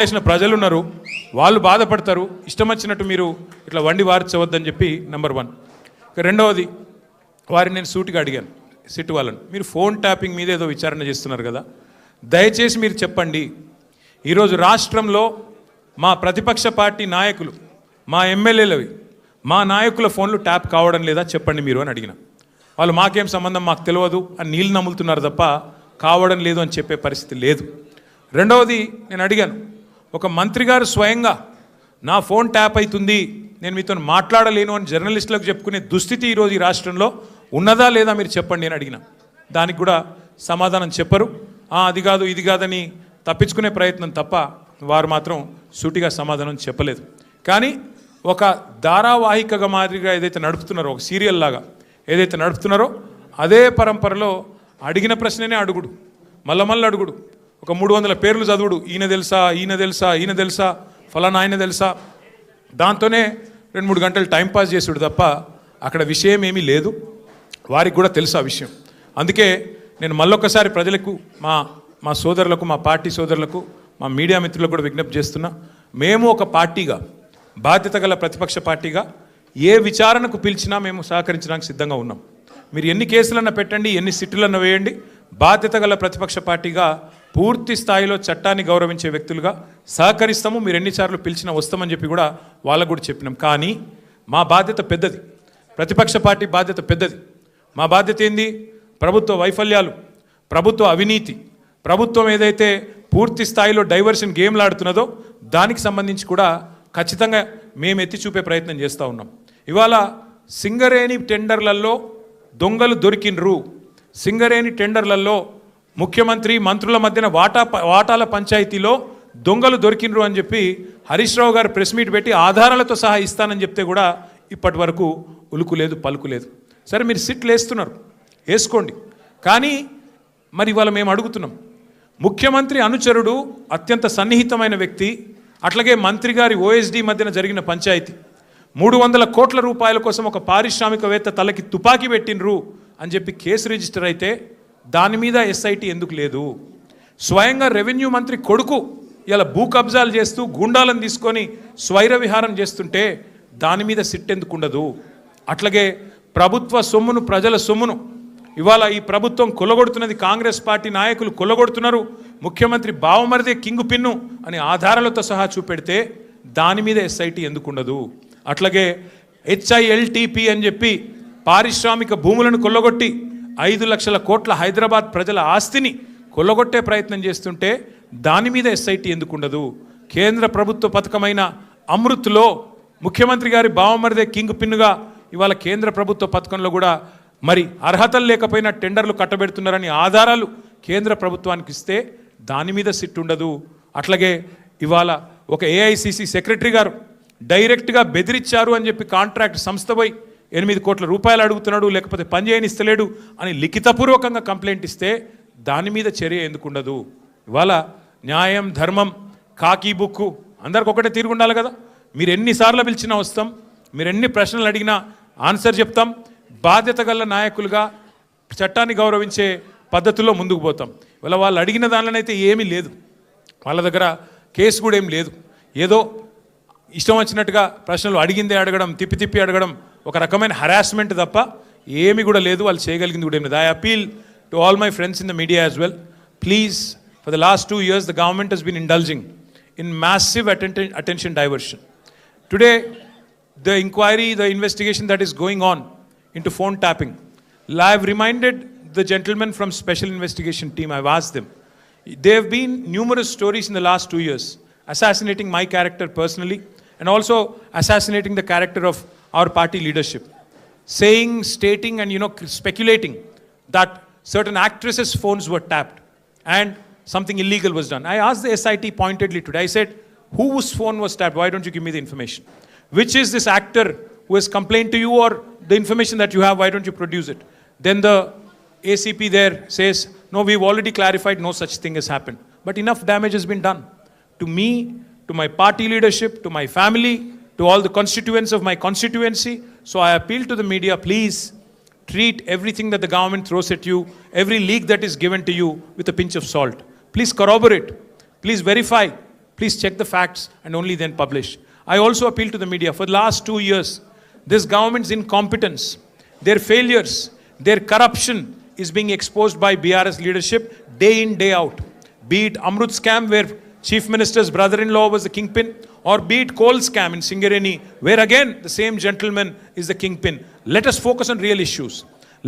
చేసిన ప్రజలు ఉన్నారు, వాళ్ళు బాధపడతారు. ఇష్టం వచ్చినట్టు మీరు ఇట్లా వండి వార్చవద్దని చెప్పి నెంబర్ 1. రెండవది, వారిని నేను సూటిగా అడిగాను, సిట్ వాళ్ళని, మీరు ఫోన్ ట్యాపింగ్ మీద ఏదో విచారణ చేస్తున్నారు కదా, దయచేసి మీరు చెప్పండి, ఈరోజు రాష్ట్రంలో మా ప్రతిపక్ష పార్టీ నాయకులు, మా ఎమ్మెల్యేలవి, మా నాయకుల ఫోన్లు ట్యాప్ కావడం లేదా చెప్పండి మీరు అని అడిగిన. వాళ్ళు మాకేం సంబంధం, మాకు తెలియదు అని నీళ్ళు నమ్ములుతున్నారు తప్ప కావడం లేదు అని చెప్పే పరిస్థితి లేదు. రెండవది, నేను అడిగాను, ఒక మంత్రి గారు స్వయంగా నా ఫోన్ ట్యాప్ అవుతుంది, నేను మీతో మాట్లాడలేను అని జర్నలిస్టులకు చెప్పుకునే దుస్థితి ఈరోజు ఈ రాష్ట్రంలో ఉన్నదా లేదా మీరు చెప్పండి అని అడిగిన. దానికి కూడా సమాధానం చెప్పరు. అది కాదు ఇది కాదని తప్పించుకునే ప్రయత్నం తప్ప వారు మాత్రం సూటిగా సమాధానం చెప్పలేదు. కానీ ఒక ధారావాహికగా మాదిరిగా ఏదైతే నడుపుతున్నారో, ఒక సీరియల్ లాగా ఏదైతే నడుపుతున్నారో అదే పరంపరలో అడిగిన ప్రశ్ననే అడుగుడు, మళ్ళీ అడుగుడు, ఒక 300 పేర్లు చదువుడు, ఈయన తెలుసా ఈయన తెలుసా ఈయన తెలుసా ఫలానా ఆయన తెలుసా, దాంతోనే 2-3 గంటలు టైంపాస్ చేసుడు తప్ప అక్కడ విషయం ఏమీ లేదు. వారికి కూడా తెలుసు ఆ విషయం. అందుకే నేను మళ్ళొక్కసారి ప్రజలకు, మా సోదరులకు, మా పార్టీ సోదరులకు, మా మీడియా మిత్రులకు కూడా విజ్ఞప్తి చేస్తున్నా, మేము ఒక పార్టీగా, బాధ్యత గల ప్రతిపక్ష పార్టీగా ఏ విచారణకు పిలిచినా మేము సహకరించడానికి సిద్ధంగా ఉన్నాం. మీరు ఎన్ని కేసులన్నా పెట్టండి, ఎన్ని సిట్టులన్నా వేయండి, బాధ్యత గల ప్రతిపక్ష పార్టీగా పూర్తి స్థాయిలో చట్టాన్ని గౌరవించే వ్యక్తులుగా సహకరిస్తాము. మీరు ఎన్నిసార్లు పిలిచినా వస్తామని చెప్పి కూడా వాళ్ళకు కూడా చెప్పినాం. కానీ మా బాధ్యత పెద్దది, ప్రతిపక్ష పార్టీ బాధ్యత పెద్దది. మా బాధ్యత ఏంది? ప్రభుత్వ వైఫల్యాలు, ప్రభుత్వ అవినీతి, ప్రభుత్వం ఏదైతే పూర్తి స్థాయిలో డైవర్షన్ గేమ్లు ఆడుతున్నదో దానికి సంబంధించి కూడా ఖచ్చితంగా మేము ఎత్తి చూపే ప్రయత్నం చేస్తూ ఉన్నాం. ఇవాళ సింగరేణి టెండర్లలో దొంగలు దొరికినరు, సింగరేణి టెండర్లలో ముఖ్యమంత్రి మంత్రుల మధ్యన వాటాల పంచాయతీలో దొంగలు దొరికినరు అని చెప్పి హరీష్ రావు గారు ప్రెస్ మీట్ పెట్టి ఆధారాలతో సహా ఇస్తానని చెప్తే కూడా ఇప్పటి వరకు ఉలుకు లేదు పలుకు లేదు. సరే, మీరు సిట్లు వేస్తున్నారు, వేసుకోండి. కానీ మరి ఇవాళ మేము అడుగుతున్నాం, ముఖ్యమంత్రి అనుచరుడు, అత్యంత సన్నిహితమైన వ్యక్తి, అట్లాగే మంత్రి గారి ఓఎస్డీ మధ్యన జరిగిన పంచాయతీ, 300 కోట్ల రూపాయల కోసం ఒక పారిశ్రామికవేత్త తలకి తుపాకీ పెట్టినరు అని చెప్పి కేసు రిజిస్టర్ అయితే దాని మీద ఎస్ఐటి ఎందుకు లేదు? స్వయంగా రెవెన్యూ మంత్రి కొడుకు ఇలా భూ కబ్జాలు చేస్తూ గూండాలను తీసుకొని స్వైర విహారం చేస్తుంటే దాని మీద సిట్ ఎందుకు ఉండదు? అట్లాగే ప్రభుత్వ సొమ్మును, ప్రజల సొమ్మును ఇవాళ ఈ ప్రభుత్వం కొల్లగొడుతున్నది, కాంగ్రెస్ పార్టీ నాయకులు కొల్లగొడుతున్నారు, ముఖ్యమంత్రి బావమరిదే కింగు పిన్ను అని ఆధారాలతో సహా చూపెడితే దాని మీద ఎస్ఐటి ఎందుకు ఉండదు? అట్లాగే HILTP అని చెప్పి పారిశ్రామిక భూములను కొల్లగొట్టి 5 లక్షల కోట్ల హైదరాబాద్ ప్రజల ఆస్తిని కొల్లగొట్టే ప్రయత్నం చేస్తుంటే దాని మీద ఎస్ఐటి ఎందుకు ఉండదు? కేంద్ర ప్రభుత్వ పథకమైన అమృత్లో ముఖ్యమంత్రి గారి బావమరిదే కింగ్ పిన్నుగా ఇవాళ కేంద్ర ప్రభుత్వ పథకంలో కూడా మరి అర్హతలు లేకపోయినా టెండర్లు కట్టబెడుతున్నారని ఆధారాలు కేంద్ర ప్రభుత్వానికి ఇస్తే దాని మీద సిట్ ఉండదు. అట్లాగే ఇవాళ ఒక AICC సెక్రటరీ గారు డైరెక్ట్గా బెదిరించారు అని చెప్పి కాంట్రాక్ట్ సంస్థ పోయి 8 కోట్ల రూపాయలు అడుగుతున్నాడు, లేకపోతే పని చేయనిస్తలేడు అని లిఖితపూర్వకంగా కంప్లైంట్ ఇస్తే దాని మీద చర్య ఎందుకు ఉండదు? ఇవాళ న్యాయం, ధర్మం, కాకి బుక్కు అందరికి ఒకటే తీరు ఉండాలి కదా. మీరు ఎన్నిసార్లు పిలిచినా వస్తాం, మీరు ఎన్ని ప్రశ్నలు అడిగినా ఆన్సర్ చెప్తాం. బాధ్యత గల నాయకులుగా చట్టాన్ని గౌరవించే పద్ధతిలో ముందుకు పోతాం. ఇవాళ వాళ్ళు అడిగిన దానిలోనైతే ఏమీ లేదు, వాళ్ళ దగ్గర కేసు కూడా ఏం లేదు. ఏదో ఇష్టం వచ్చినట్టుగా ప్రశ్నలు అడిగిందే అడగడం, తిప్పి అడగడం, ఒక రకమైన హరాస్మెంట్ తప్ప ఏమి కూడా లేదు. వాళ్ళు చేయగలిగింది కూడా ఏమి లేదు. I appeal to all my friends in the media as well, please, for the last 2 years the government has been indulging in massive attention diversion. Today the inquiry, the investigation that is going on into phone tapping, I have reminded the gentlemen from special investigation team, I have asked them, there have been numerous stories in the last 2 years assassinating my character personally and also assassinating the character of our party leadership, saying, stating and speculating that certain actresses' phones were tapped and something illegal was done. I asked the SIT pointedly today, I said, whose phone was tapped? Why don't you give me the information? Which is this actor who has complained to you, or the information that you have, why don't you produce it? Then the ACP there says, no, we've already clarified, no such thing has happened. But enough damage has been done to me, to my party leadership, to my family, to all the constituents of my constituency. So I appeal to the media, please treat everything that the government throws at you, every leak that is given to you, with a pinch of salt. Please corroborate, please verify, Please check the facts and only then publish. I also appeal to the media. For the last 2 years, this government's incompetence, their failures, their corruption is being exposed by BRS leadership day in, day out. Be it Amrut scam, where Chief Minister's brother-in-law was the kingpin, or be it coal scam in Singareni, where again the same gentleman is the kingpin. Let us focus on real issues.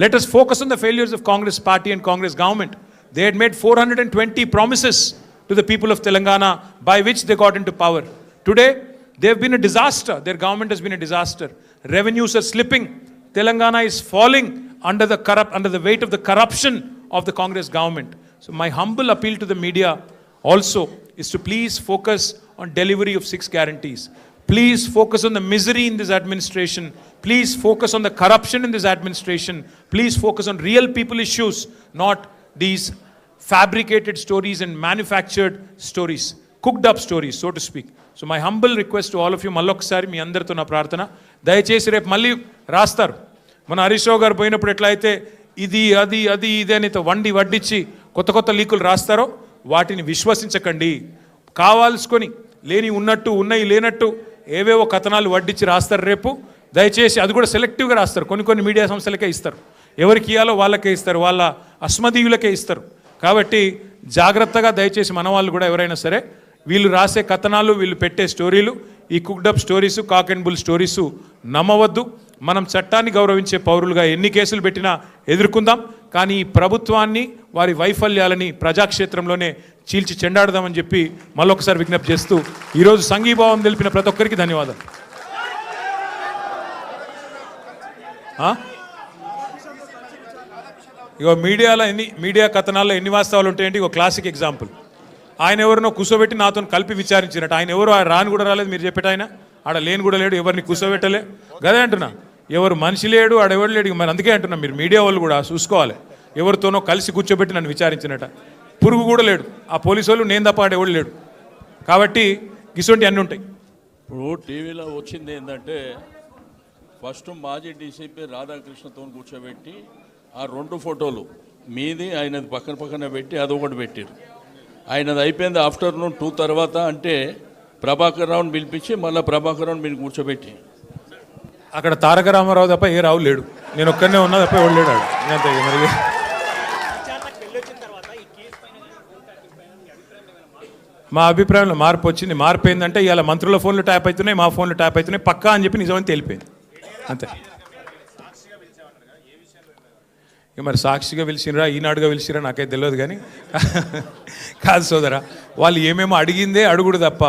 Let us focus on the failures of Congress party and Congress government. They had made 420 promises to the people of Telangana by which they got into power. Today, they have been a disaster. Their government has been a disaster. Revenues are slipping. Telangana is falling under the weight of the corruption of the Congress government. So my humble appeal to the media also is to please focus on delivery of 6 guarantees. Please focus on the misery in this administration. Please focus on the corruption in this administration. Please focus on real people issues, not these fabricated stories and manufactured stories, cooked up stories, so to speak. So my humble request to all of you, మళ్ళొకసారి మీ అందరితో నా ప్రార్థన, దయచేసి రేపు మళ్ళీ రాస్తారు. మన హరీష్ రావు గారు పోయినప్పుడు ఎట్లయితే ఇది అది అది ఇది అని వడ్డిచ్చి కొత్త లీకులు రాస్తారో వాటిని విశ్వసించకండి. కావాల్సుకొని లేని ఉన్నట్టు ఉన్నాయి లేనట్టు ఏవేవో కథనాలు వడ్డిచ్చి రాస్తారు రేపు. దయచేసి అది కూడా సెలెక్టివ్గా రాస్తారు. కొన్ని మీడియా సంస్థలకే ఇస్తారు. ఎవరికి ఇవ్వాలో వాళ్ళకే ఇస్తారు, వాళ్ళ అస్మదీయులకే ఇస్తారు. కాబట్టి జాగ్రత్తగా దయచేసి మన వాళ్ళు కూడా ఎవరైనా సరే వీళ్ళు రాసే కథనాలు, వీళ్ళు పెట్టే స్టోరీలు, ఈ cooked up stories, cock and bull stories నమ్మవద్దు. మనం చట్టాన్ని గౌరవించే పౌరులుగా ఎన్ని కేసులు పెట్టినా ఎదుర్కొందాం. కానీ ఈ ప్రభుత్వాన్ని, వారి వైఫల్యాలని ప్రజాక్షేత్రంలోనే చీల్చి చెండాడదామని చెప్పి మళ్ళొకసారి విజ్ఞప్తి చేస్తూ ఈరోజు సంఘీభావం తెలిపిన ప్రతి ఒక్కరికి ధన్యవాదాలు. ఇగో మీడియా కథనాల్లో ఎన్ని వాస్తవాలు ఉంటాయంటే ఇగో క్లాసిక్ ఎగ్జాంపుల్. ఆయన ఎవరినో కూర్చోబెట్టి నాతో కలిపి విచారించినట్టు. ఆయన ఎవరు రాని కూడా రాలేదు, మీరు చెప్పేట ఆయన ఆడ లేని కూడా లేడు, ఎవరిని కూర్చోబెట్టలే. గదే అంటున్నా, ఎవరు మనిషి లేడు, ఆడెవరు లేడు. మరి అందుకే అంటున్నా, మీరు మీడియా వాళ్ళు కూడా చూసుకోవాలి. ఎవరితోనో కలిసి కూర్చోబెట్టి నన్ను విచారించినట్ట. పురుగు కూడా లేడు, ఆ పోలీసు వాళ్ళు నేను తప్ప ఆడెవడు లేడు. కాబట్టి ఇటువంటి అన్నీ ఉంటాయి. ఇప్పుడు టీవీలో వచ్చింది ఏంటంటే, ఫస్ట్ మాజీ డీసీపీ రాధాకృష్ణతో కూర్చోబెట్టి ఆ 2 ఫోటోలు మీది ఆయనది పక్కన పెట్టి అదొకటి పెట్టారు. ఆయనది అయిపోయింది ఆఫ్టర్నూన్ 2 తర్వాత. అంటే ప్రభాకర్ రావుని పిలిపించి మళ్ళీ ప్రభాకర్ రావుని మీరు కూర్చోబెట్టి అక్కడ తారక రామారావు తప్ప ఏ రావు లేడు, నేను ఒక్కడనే ఉన్నా తప్ప ఎవడు లేడు. మరి మా అభిప్రాయంలో మార్పు వచ్చింది. మార్పు ఏంటంటే ఇవాళ మంత్రుల ఫోన్లు ట్యాప్ అవుతున్నాయి, మా ఫోన్లు ట్యాప్ అవుతున్నాయి, పక్కా అని చెప్పి నిజమని తెలిపోయింది అంతే. ఇక మరి సాక్షిగా పిలిచినరా, ఈనాడుగా పిలిచిరా నాకైతే తెలియదు. కానీ కాదు సోదరా, వాళ్ళు ఏమేమో అడిగిందే అడుగుడు తప్ప